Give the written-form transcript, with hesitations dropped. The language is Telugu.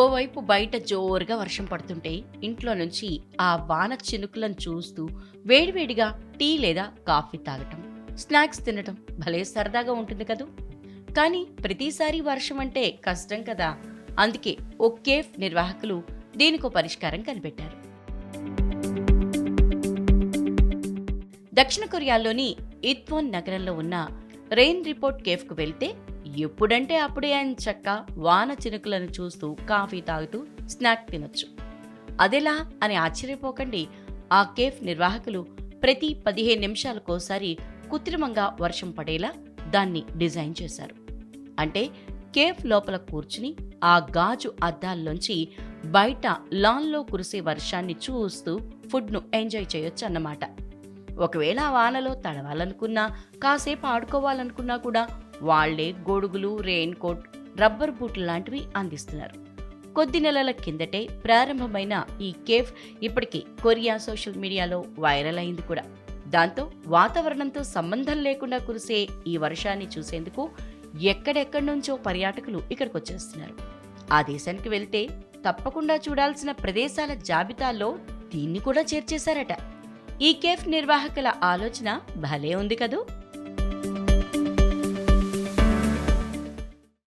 ఓవైపు బయట జోరుగా వర్షం పడుతుంటే ఇంట్లో నుంచి ఆ వాన చినుకులను చూస్తూ వేడివేడిగా టీ లేదా కాఫీ తాగటం, స్నాక్స్ తినటం భలే సరదాగా ఉంటుంది కదూ. కానీ ప్రతిసారి వర్షం అంటే కష్టం కదా. అందుకే ఓ కేఫ్ నిర్వాహకులు దీనికో పరిష్కారం కనిపెట్టారు. దక్షిణ కొరియాలోని ఇత్వోన్ నగరంలో ఉన్న రెయిన్ రిపోర్ట్ కేఫ్కు వెళ్తే ఎప్పుడంటే అప్పుడే ఆయన చక్క వాన చినుకులను చూస్తూ కాఫీ తాగుతూ స్నాక్ తినొచ్చు. అదెలా అని ఆశ్చర్యపోకండి. ఆ కేఫ్ నిర్వాహకులు ప్రతి 15 నిమిషాలకోసారి కృత్రిమంగా వర్షం పడేలా దాన్ని డిజైన్ చేశారు. అంటే కేఫ్ లోపల కూర్చుని ఆ గాజు అద్దాల్లోంచి బయట లాన్లో కురిసే వర్షాన్ని చూస్తూ ఫుడ్ను ఎంజాయ్ చేయొచ్చు అన్నమాట. ఒకవేళ ఆ వానలో తడవాలనుకున్నా, కాసేపు ఆడుకోవాలనుకున్నా కూడా వాళ్లే గొడుగులు, రెయిన్ కోట్, రబ్బర్ బూట్లు లాంటివి అందిస్తున్నారు. కొద్ది నెలల కిందటే ప్రారంభమైన ఈ కేఫ్ ఇప్పటికే కొరియా సోషల్ మీడియాలో వైరల్ అయింది కూడా. దాంతో వాతావరణంతో సంబంధం లేకుండా కురిసే ఈ వర్షాన్ని చూసేందుకు ఎక్కడెక్కడి నుంచో పర్యాటకులు ఇక్కడికి వచ్చేస్తున్నారు. ఆ దేశానికి వెళ్తే తప్పకుండా చూడాల్సిన ప్రదేశాల జాబితాలో దీన్ని కూడా చేర్చేశారట. ఈ కేఫ్ నిర్వాహకుల ఆలోచన భలే ఉంది కదూ.